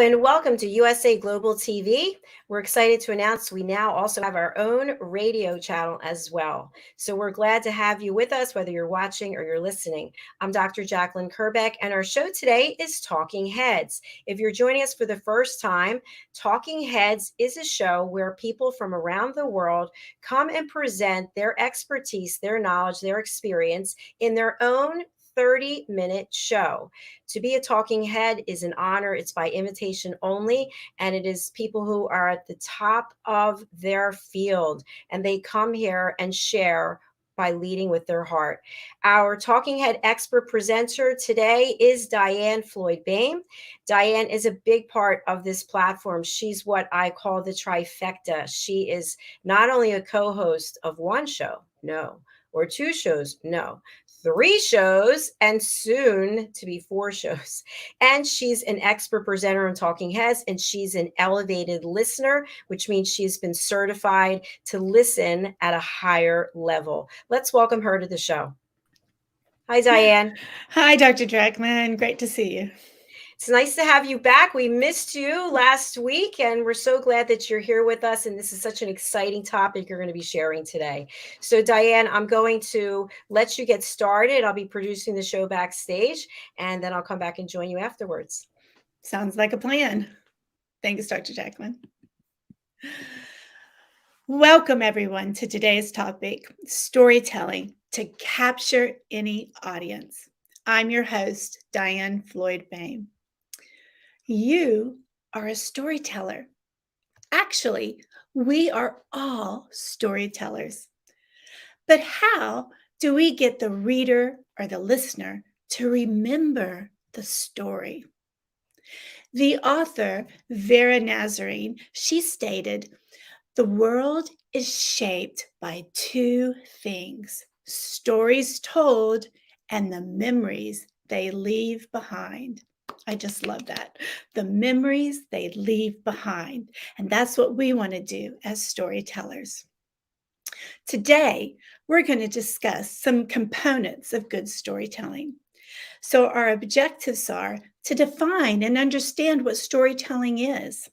and welcome to USA Global TV. We're excited to announce we now also have our own radio channel as well. So we're glad to have you with us, whether you're watching or you're listening. I'm Dr. Jacqueline Kerbeck, and our show today is Talking Heads. If you're joining us for the first time, Talking Heads is a show where people from around the world come and present their expertise, their knowledge, their experience in their own 30-minute show. To be a talking head is an honor. It's by invitation only, and it is people who are at the top of their field, and they come here and share by leading with their heart. Our talking head expert presenter today is Diann Floyd Boehm. Diann is a big part of this platform. She's what I call the trifecta. She is not only a co-host of one show, no, or two shows, no, three shows, and soon to be four shows. And she's an expert presenter on Talking Heads, and she's an elevated listener, which means she's been certified to listen at a higher level. Let's welcome her to the show. Hi, Diann. Hi, Dr. Jacqueline. Great to see you. It's nice to have you back. We missed you last week, and we're so glad that you're here with us. And this is such an exciting topic you're going to be sharing today. So, Diann, I'm going to let you get started. I'll be producing the show backstage, and then I'll come back and join you afterwards. Sounds like a plan. Thanks, Dr. Jacqueline. Welcome, everyone, to today's topic, storytelling to capture any audience. I'm your host, Diann Floyd Boehm. You are a storyteller. Actually, we are all storytellers. But how do we get the reader or the listener to remember the story? The author, Vera Nazarene, she stated, "The world is shaped by two things, stories told and the memories they leave behind." I just love that. The memories they leave behind. And that's what we want to do as storytellers. Today, we're going to discuss some components of good storytelling. So our objectives are to define and understand what storytelling is,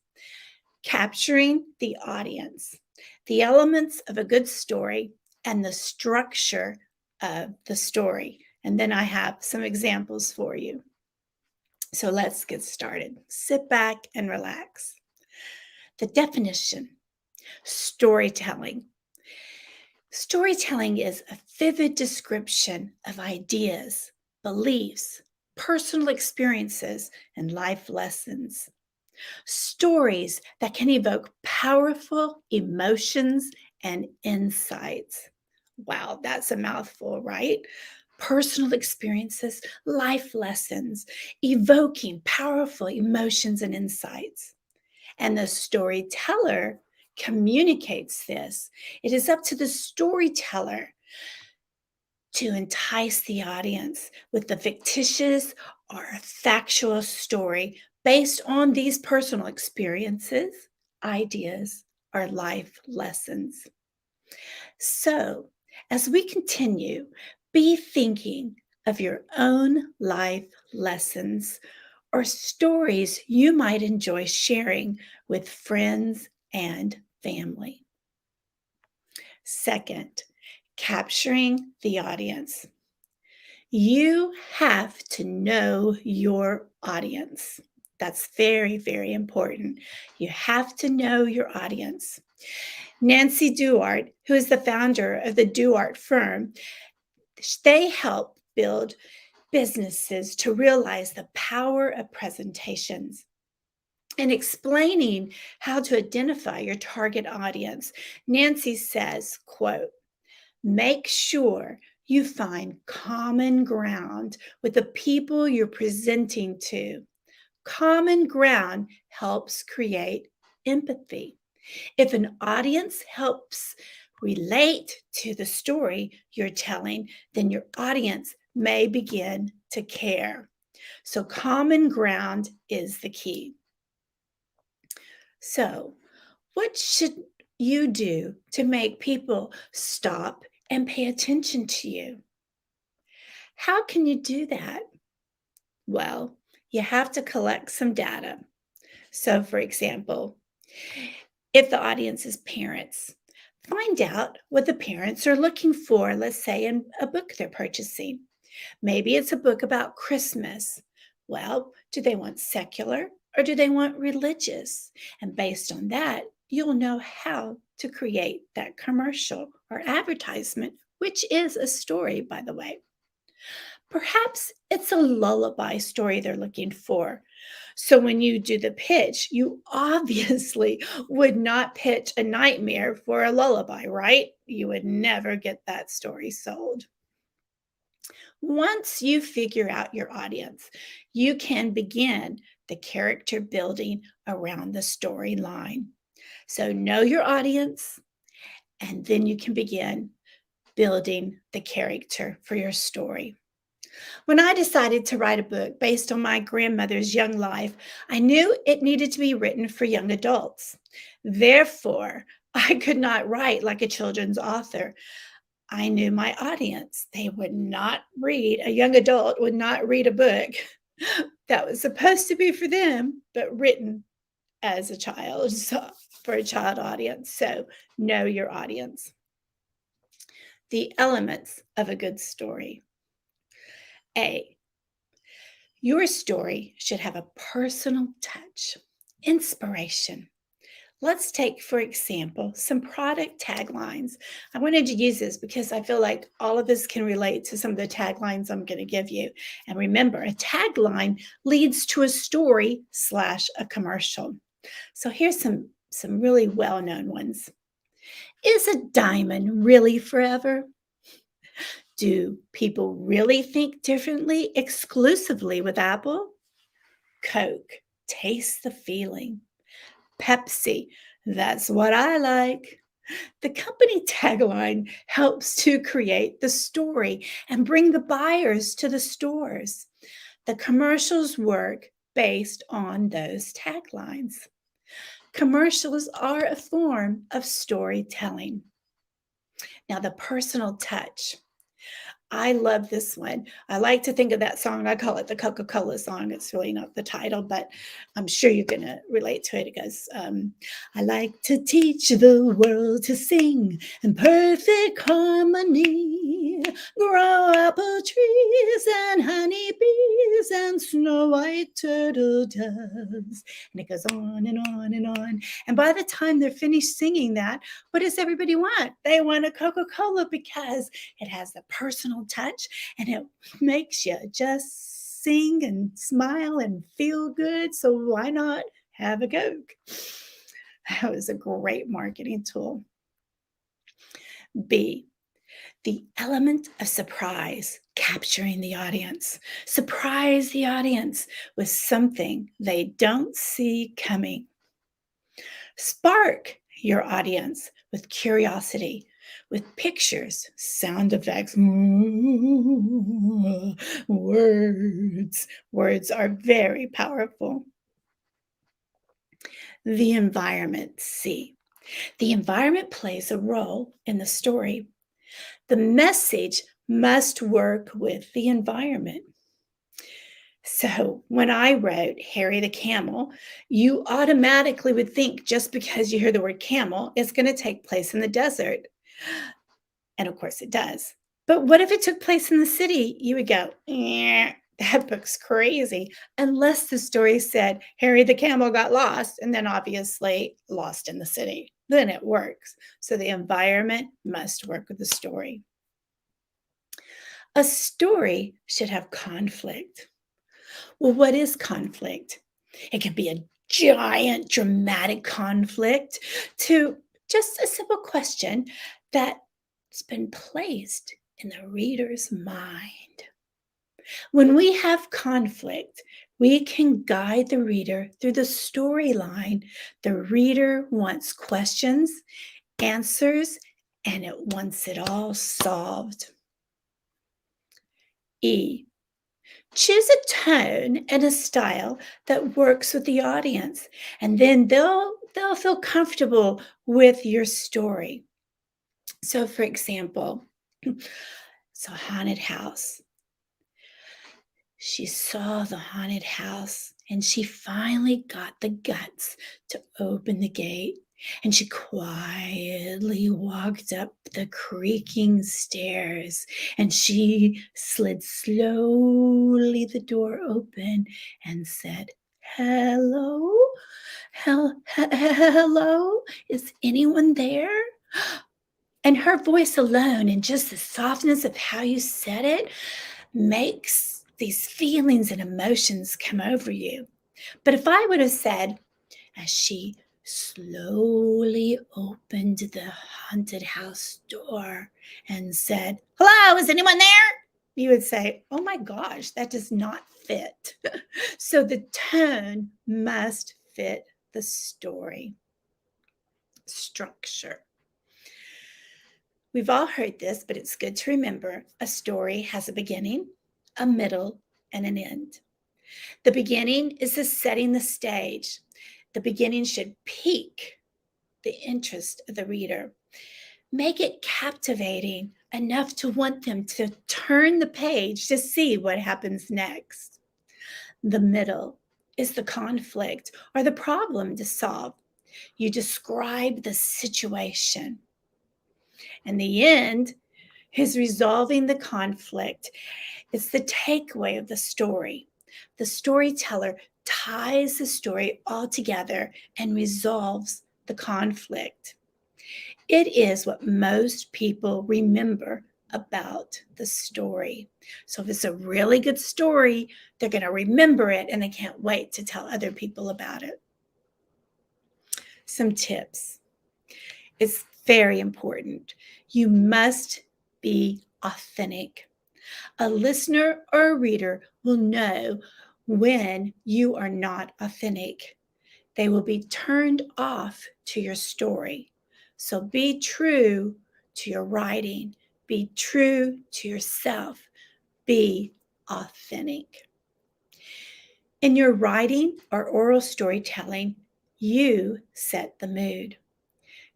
capturing the audience, the elements of a good story, and the structure of the story. And then I have some examples for you. So let's get started. Sit back and relax. The definition: storytelling. Storytelling is a vivid description of ideas, beliefs, personal experiences, and life lessons. Stories that can evoke powerful emotions and insights. Wow, that's a mouthful, right? Personal experiences, life lessons, evoking powerful emotions and insights. And the storyteller communicates this. It is up to the storyteller to entice the audience with the fictitious or factual story based on these personal experiences, ideas, or life lessons. So, as we continue, be thinking of your own life lessons or stories you might enjoy sharing with friends and family. Second, capturing the audience. You have to know your audience. That's very, very important. You have to know your audience. Nancy Duart, who is the founder of the Duart firm, they help build businesses to realize the power of presentations. And explaining how to identify your target audience, Nancy says, quote, "Make sure you find common ground with the people you're presenting to. Common ground helps create empathy. If an audience helps relate to the story you're telling, then your audience may begin to care." So common ground is the key. So, what should you do to make people stop and pay attention to you? How can you do that? Well, you have to collect some data. So, for example, if the audience is parents, find out what the parents are looking for, let's say in a book they're purchasing. Maybe it's a book about Christmas. Well, do they want secular or do they want religious? And based on that, you'll know how to create that commercial or advertisement, which is a story, by the way. Perhaps it's a lullaby story they're looking for. So when you do the pitch, you obviously would not pitch a nightmare for a lullaby, right? You would never get that story sold. Once you figure out your audience, you can begin the character building around the storyline. So know your audience, and then you can begin building the character for your story. When I decided to write a book based on my grandmother's young life, I knew it needed to be written for young adults. Therefore, I could not write like a children's author. I knew my audience. They would not read, a young adult would not read a book that was supposed to be for them, but written as a child, so for a child audience. So know your audience. The elements of a good story. A, your story should have a personal touch, inspiration. Let's take, for example, some product taglines. I wanted to use this because I feel like all of us can relate to some of the taglines I'm going to give you. And remember, a tagline leads to a story slash a commercial. So here's some really well-known ones. Is a diamond really forever? Do people really think differently exclusively with Apple? Coke, taste the feeling. Pepsi, that's what I like. The company tagline helps to create the story and bring the buyers to the stores. The commercials work based on those taglines. Commercials are a form of storytelling. Now, the personal touch. I love this one. I like to think of that song. I call it the Coca-Cola song. It's really not the title, but I'm sure you're going to relate to it. It goes, I like to teach the world to sing in perfect harmony, grow apple trees and honey bees and snow white turtle doves. And it goes on and on and on. And by the time they're finished singing that, what does everybody want? They want a Coca-Cola because it has the personal touch and it makes you just sing and smile and feel good. So why not have a Coke? That was a great marketing tool. B, the element of surprise, capturing the audience. Surprise the audience with something they don't see coming. Spark your audience with curiosity, with pictures, sound effects, words. Words are very powerful. The environment, C. The environment plays a role in the story. The message must work with the environment. So when I wrote Harry the Camel, you automatically would think just because you hear the word camel, it's going to take place in the desert. And of course it does. But what if it took place in the city? You would go, that book's crazy. Unless the story said Harry the Camel got lost and then obviously lost in the city. Then it works. So the environment must work with the story. A story should have conflict. Well, what is conflict? It can be a giant, dramatic conflict to just a simple question that's been placed in the reader's mind. When we have conflict, we can guide the reader through the storyline. The reader wants questions, answers, and it wants it all solved. E, choose a tone and a style that works with the audience, and then they'll feel comfortable with your story. So, for example, it's a haunted house. She saw the haunted house And she finally got the guts to open the gate, and she quietly walked up the creaking stairs, and she slid slowly the door open and said, "Hello? Hello? Is anyone there?" And her voice alone and just the softness of how you said it makes these feelings and emotions come over you. But if I would have said, as she slowly opened the haunted house door and said, "Hello, is anyone there?" you would say, "Oh my gosh, that does not fit." So the tone must fit the story structure. We've all heard this, but it's good to remember a story has a beginning, a middle, and an end. The beginning is the setting the stage. The beginning should pique the interest of the reader, make it captivating enough to want them to turn the page to see what happens next. The middle is the conflict or the problem to solve. You describe the situation. And the end is resolving the conflict. It's the takeaway of the story. The storyteller ties the story all together and resolves the conflict. It is what most people remember about the story. So if it's a really good story, they're going to remember it and they can't wait to tell other people about it. Some tips. It's very important. You must be authentic. A listener or a reader will know when you are not authentic. They will be turned off to your story. So be true to your writing. Be true to yourself. Be authentic. In your writing or oral storytelling, you set the mood.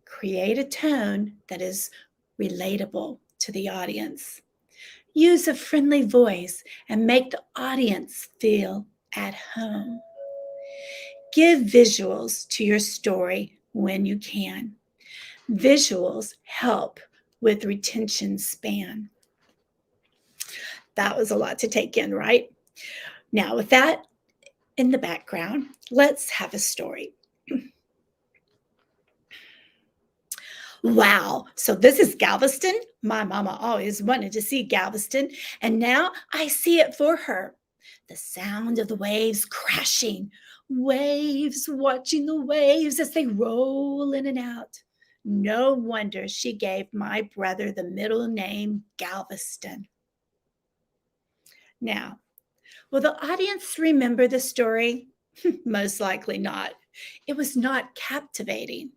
Create a tone that is relatable to the audience. Use a friendly voice and make the audience feel at home. Give visuals to your story when you can. Visuals help with retention span. That was a lot to take in, right? Now, with that in the background, let's have a story. Wow, so this is Galveston. My mama always wanted to see Galveston, and now I see it for her. The sound of the waves crashing, waves watching the waves as they roll in and out. No wonder she gave my brother the middle name Galveston. Now, will the audience remember the story? Most likely not. It was not captivating.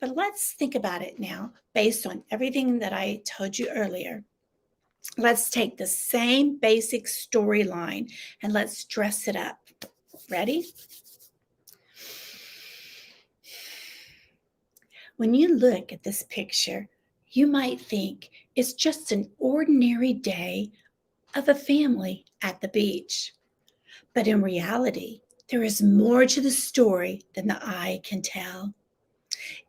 But let's think about it now based on everything that I told you earlier. Let's take the same basic storyline and let's dress it up. Ready? When you look at this picture, you might think it's just an ordinary day of a family at the beach. But in reality, there is more to the story than the eye can tell.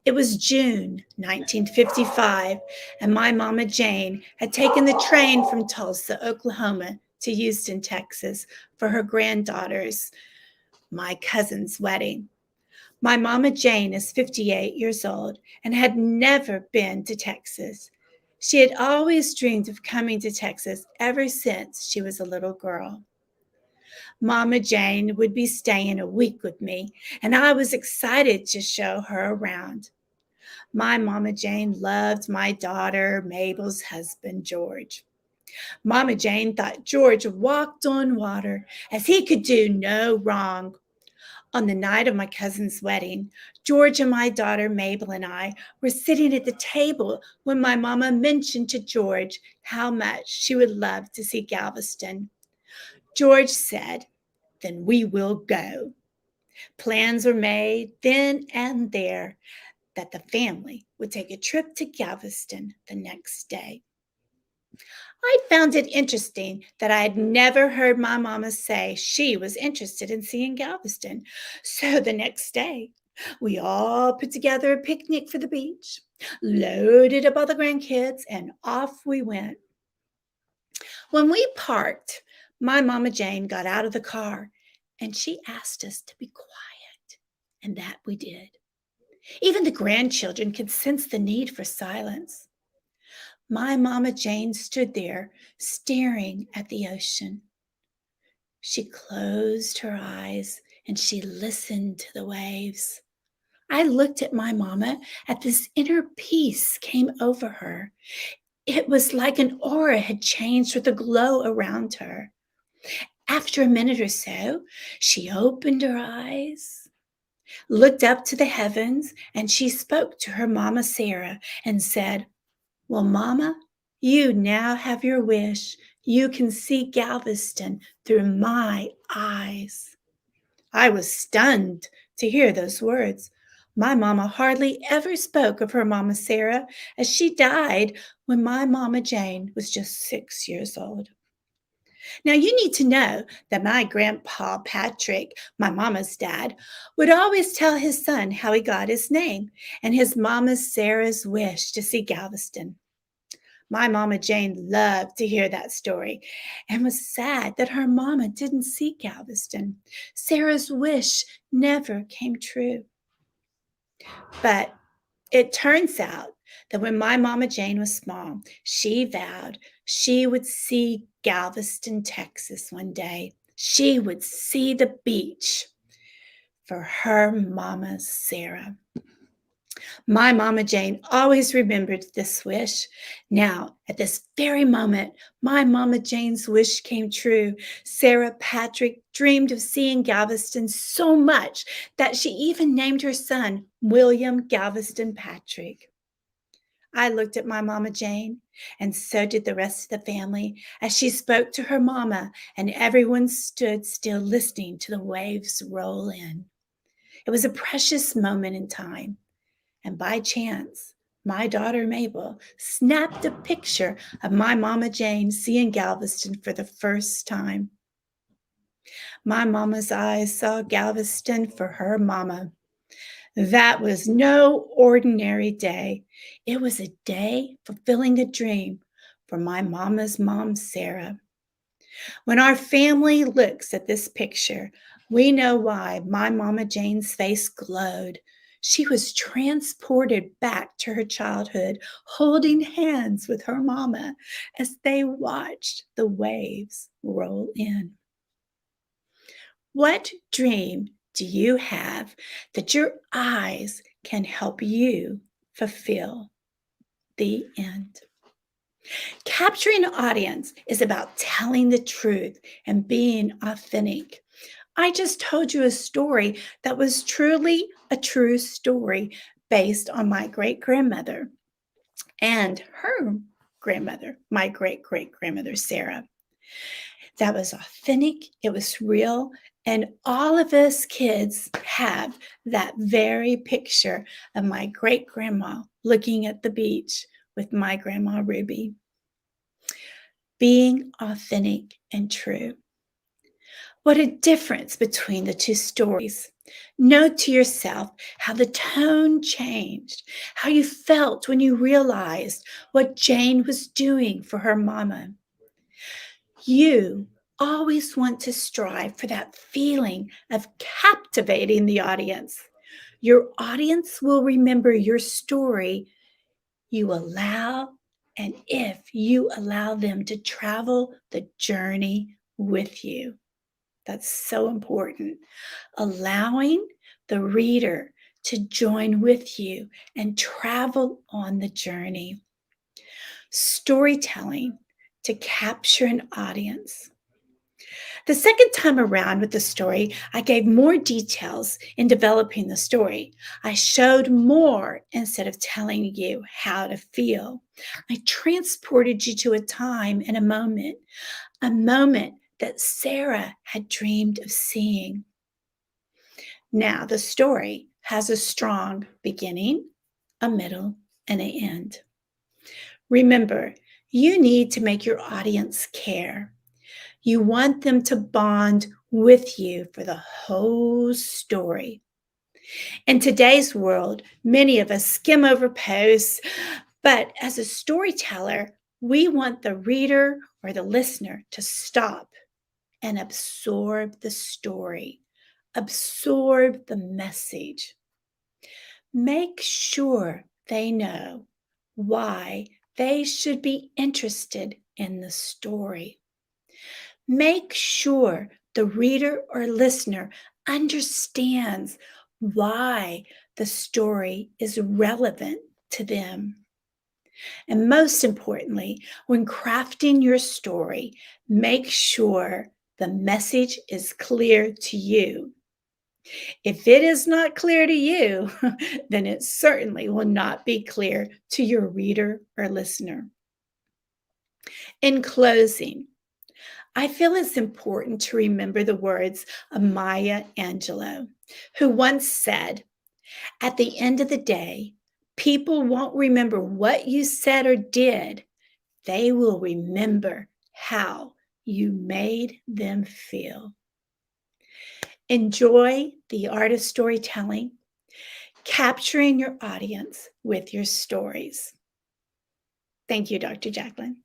It was June 1955, and my Mama Jane had taken the train from Tulsa, Oklahoma, to Houston, Texas, for her granddaughter's, my cousin's, wedding. My Mama Jane is 58 years old and had never been to Texas. She had always dreamed of coming to Texas ever since she was a little girl. Mama Jane would be staying a week with me, and I was excited to show her around. My Mama Jane loved my daughter Mabel's husband, George. Mama Jane thought George walked on water as he could do no wrong. On the night of my cousin's wedding, George and my daughter Mabel and I were sitting at the table when my mama mentioned to George how much she would love to see Galveston. George said, "Then we will go." Plans were made then and there that the family would take a trip to Galveston the next day. I found it interesting that I had never heard my mama say she was interested in seeing Galveston. So the next day, we all put together a picnic for the beach, loaded up all the grandkids, and off we went. When we parked, my Mama Jane got out of the car and she asked us to be quiet. And that we did. Even the grandchildren could sense the need for silence. My Mama Jane stood there staring at the ocean. She closed her eyes and she listened to the waves. I looked at my mama, at this inner peace came over her. It was like an aura had changed with a glow around her. After a minute or so, she opened her eyes, looked up to the heavens, and she spoke to her mama Sarah and said, "Well, mama, you now have your wish. You can see Galveston through my eyes." I was stunned to hear those words. My mama hardly ever spoke of her mama Sarah, as she died when my mama Jane was just 6 years old. Now, you need to know that my grandpa Patrick, my mama's dad, would always tell his son how he got his name and his mama Sarah's wish to see Galveston. My mama Jane loved to hear that story and was sad that her mama didn't see Galveston. Sarah's wish never came true. But it turns out that when my mama Jane was small, she vowed she would see Galveston, Texas one day. She would see the beach for her mama Sarah. My mama Jane always remembered this wish. Now, at this very moment, my mama Jane's wish came true. Sarah Patrick dreamed of seeing Galveston so much that she even named her son William Galveston Patrick. I looked at my mama Jane, and so did the rest of the family as she spoke to her mama, and everyone stood still listening to the waves roll in. It was a precious moment in time. And by chance, my daughter Mabel snapped a picture of my mama Jane seeing Galveston for the first time. My mama's eyes saw Galveston for her mama. That was no ordinary day. It was a day fulfilling a dream for my mama's mom, Sarah. When our family looks at this picture, we know why my mama Jane's face glowed. She was transported back to her childhood, holding hands with her mama as they watched the waves roll in. What dream do you have that your eyes can help you fulfill? The end. Capturing an audience is about telling the truth and being authentic. I just told you a story that was truly a true story based on my great grandmother and her grandmother, my great great grandmother, Sarah. That was authentic, it was real, and all of us kids have that very picture of my great grandma looking at the beach with my grandma Ruby. Being authentic and true. What a difference between the two stories. Note to yourself how the tone changed, how you felt when you realized what Jane was doing for her mama. You always want to strive for that feeling of captivating the audience. Your audience will remember your story you allow, and if you allow them to travel the journey with you. That's so important. Allowing the reader to join with you and travel on the journey. Storytelling to capture an audience. The second time around with the story, I gave more details in developing the story. I showed more instead of telling you how to feel. I transported you to a time and a moment that Sarah had dreamed of seeing. Now, the story has a strong beginning, a middle, and an end. Remember, You need to make your audience care. You want them to bond with you for the whole story. In today's world, many of us skim over posts, but as a storyteller, we want the reader or the listener to stop and absorb the story, absorb the message. Make sure they know why they should be interested in the story. Make sure the reader or listener understands why the story is relevant to them. And most importantly, when crafting your story, make sure the message is clear to you. If it is not clear to you, then it certainly will not be clear to your reader or listener. In closing, I feel it's important to remember the words of Maya Angelou, who once said, "At the end of the day, people won't remember what you said or did. They will remember how you made them feel." Enjoy the art of storytelling, capturing your audience with your stories. Thank you, Dr. Jacqueline.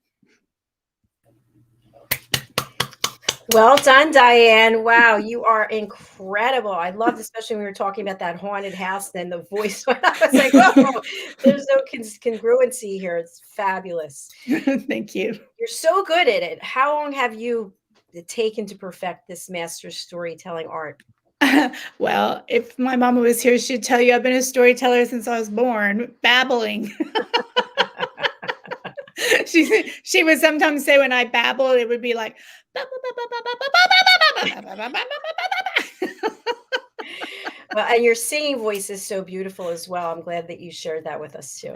Well done, Diann. Wow, you are incredible. I loved, especially when we were talking about that haunted house, then the voice went up. I was like, whoa, there's no congruency here. It's fabulous. Thank you. You're so good at it. How long have you taken to perfect this master storytelling art? Well, if my mama was here, she'd tell you I've been a storyteller since I was born, babbling. She would sometimes say when I babbled, it would be like, Well, and your singing voice is so beautiful as well. I'm glad that you shared that with us too.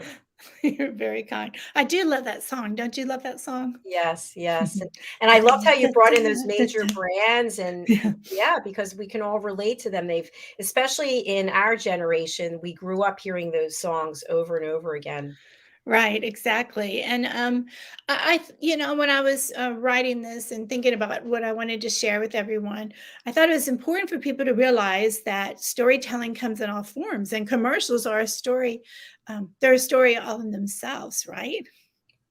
You're very kind. I do love that song. Don't you love that song? Yes, yes. And I loved how you brought in those major brands and Yeah. yeah, because we can all relate to them. They've, especially in our generation, we grew up hearing those songs over and over again. Right, exactly. And when I was writing this and thinking about what I wanted to share with everyone, I thought it was important for people to realize that storytelling comes in all forms, and commercials are a story. They're a story all in themselves, right?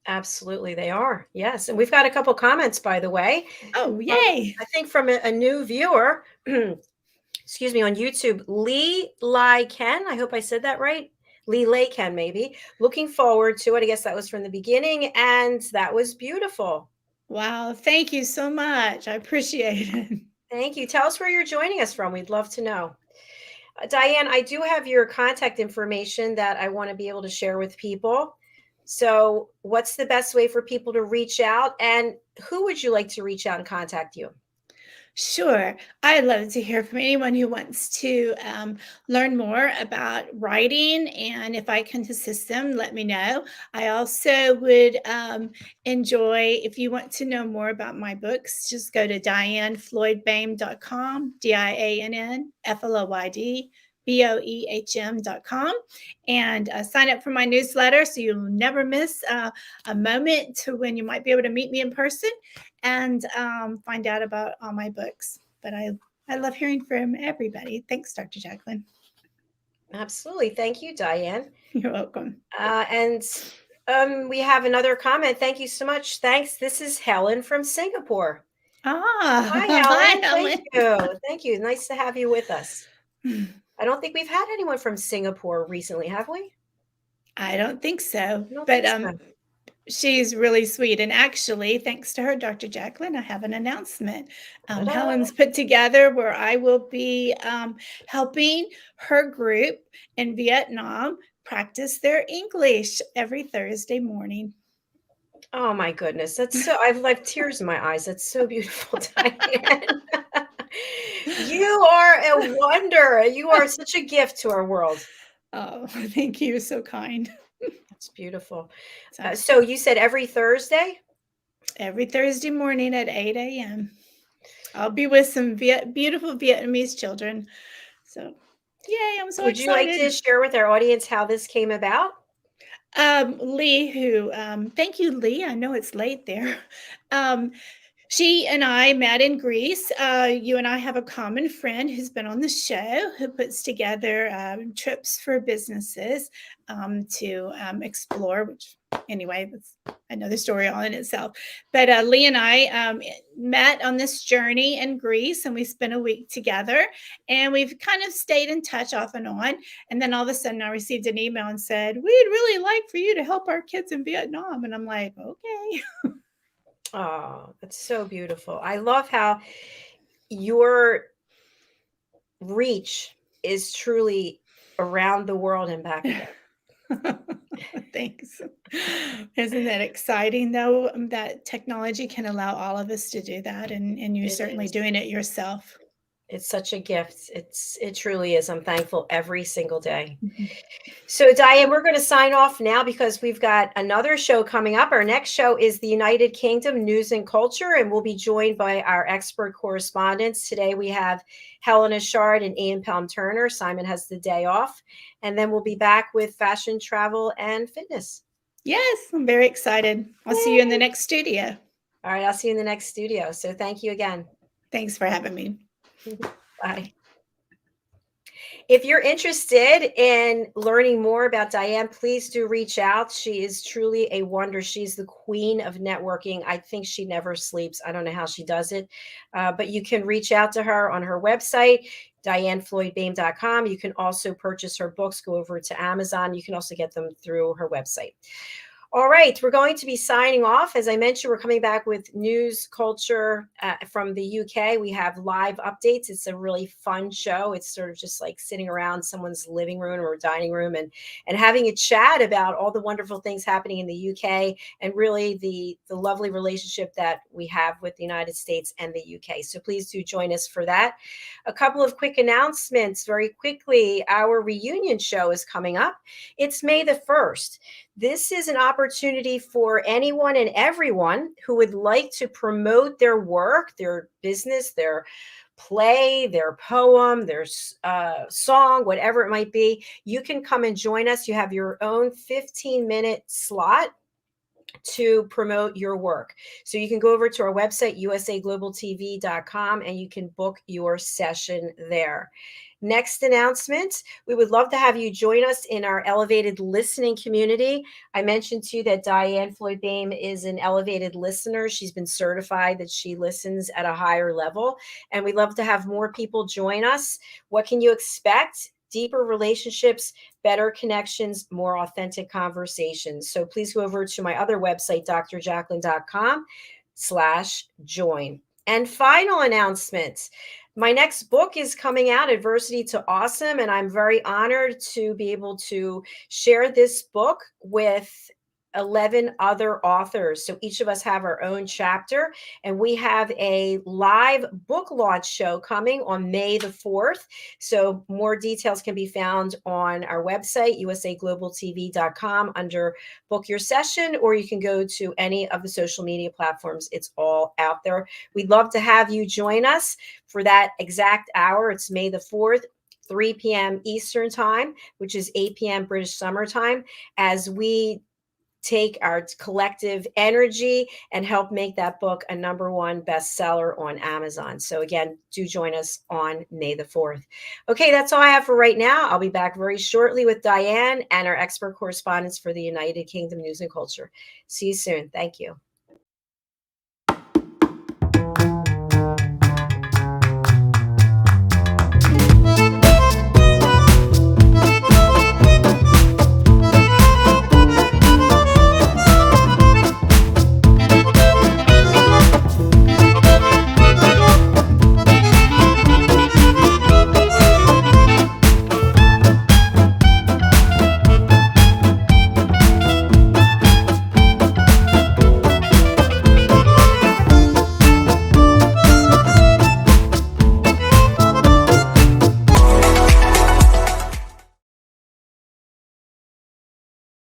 Absolutely, they are. Yes. And we've got a couple comments, by the way. Oh, Um, yay! I think from a new viewer, excuse me, on YouTube, Lee Lai Ken. I hope I said that right. Lee Lai Ken, maybe. Looking forward to it. I guess that was from the beginning, and that was beautiful. Wow, thank you so much. I appreciate it. Thank you. Tell us where you're joining us from. We'd love to know. Diann, I do have your contact information that I want to be able to share with people. So, what's the best way for people to reach out? And who would you like to reach out and contact you? Sure. I'd love to hear from anyone who wants to learn more about writing. And if I can assist them, let me know. I also would enjoy, if you want to know more about my books, just go to diannfloydboehm.com, DIANNFLOYD.BOEHM.com, and sign up for my newsletter so you'll never miss a moment to when you might be able to meet me in person and find out about all my books. But I love hearing from everybody. Thanks, Dr. Jacqueline. Absolutely. Thank you, Diann. You're welcome. And we have another comment. Thank you so much. Thanks. This is Helen from Singapore. Ah, Hi, hi, Helen. Thank Helen. you. Thank you. Nice to have you with us. I don't think we've had anyone from Singapore recently, have we? I don't think so, I don't but think so. she's really sweet. And actually, thanks to her, Dr. Jacqueline, I have an announcement. Ta-da. Helen's put together where I will be helping her group in Vietnam practice their English every Thursday morning. Oh my goodness. That's so I've like tears in my eyes. That's so beautiful, Diann. You are a wonder. You are such a gift to our world. Oh, thank you. So kind. That's beautiful. So So you said every Thursday? every Thursday morning at 8 a.m. I'll be with some beautiful Vietnamese children. So, yay, I'm so Would you like to excited. share with our audience how this came about? Lee, who, thank you, Lee. I know it's late there. Um, she and I met in Greece. You and I have a common friend who's been on the show who puts together trips for businesses to explore, which, anyway, that's another story all in itself. But Lee and I met on this journey in Greece, and we spent a week together, and we've kind of stayed in touch off and on. And then all of a sudden, I received an email and said, "We'd really like for you to help our kids in Vietnam." And I'm like, okay. Oh, that's so beautiful. I love how your reach is truly around the world and back again. Thanks. Isn't that exciting, though, that technology can allow all of us to do that, and you're It certainly is. doing it yourself. It's such a gift. It truly is. I'm thankful every single day. Mhm. So, Diane, we're going to sign off now because we've got another show coming up. Our next show is the United Kingdom News and Culture, and we'll be joined by our expert correspondents. Today we have Helena Shard and Ian Palm Turner. Simon has the day off. And then we'll be back with fashion, travel, and fitness. Yes, I'm very excited. I'll see you in the Yay! next studio. All right, I'll see you in the next studio. So, thank you again. Thanks for having me. Bye. If you're interested in learning more about Diane, please do reach out. She is truly a wonder. She's the queen of networking. I think she never sleeps. I don't know how she does it, but you can reach out to her on her website, diannfloydboehm.com. You can also purchase her books, go over to Amazon. You can also get them through her website. All right, we're going to be signing off. As I mentioned, we're coming back with news culture from the UK. We have live updates. It's a really fun show. It's sort of just like sitting around someone's living room or dining room and having a chat about all the wonderful things happening in the UK and really the lovely relationship that we have with the United States and the UK. So please do join us for that. A couple of quick announcements very quickly. Our reunion show is coming up. It's May the 1st. This is an opportunity for anyone and everyone who would like to promote their work, their business, their play, their poem, their song, whatever it might be. You can come and join us. You have your own 15-minute slot to promote your work. So you can go over to our website, usaglobaltv.com, and you can book your session there. Next announcement, we would love to have you join us in our elevated listening community. I mentioned to you that Diane Floyd Boehm is an elevated listener. She's been certified that she listens at a higher level, and we'd love to have more people join us. What can you expect? Deeper relationships, better connections, more authentic conversations. So please go over to my other website, drjacqueline.com/join. And final announcements. My next book is coming out, Adversity to Awesome, and I'm very honored to be able to share this book with 11 other authors. So each of us have our own chapter, and we have a live book launch show coming on May the 4th. So more details can be found on our website, usaglobaltv.com, under book your session, or you can go to any of the social media platforms. It's all out there. We'd love to have you join us for that exact hour. It's May the 4th. 3 p.m. Eastern time, which is 8 p.m. British Summer Time, as we take our collective energy and help make that book a #1 bestseller on Amazon. So again, do join us on May the 4th. Okay, that's all I have for right now. I'll be back very shortly with Diane and our expert correspondents for the United Kingdom News and Culture. See you soon. Thank you.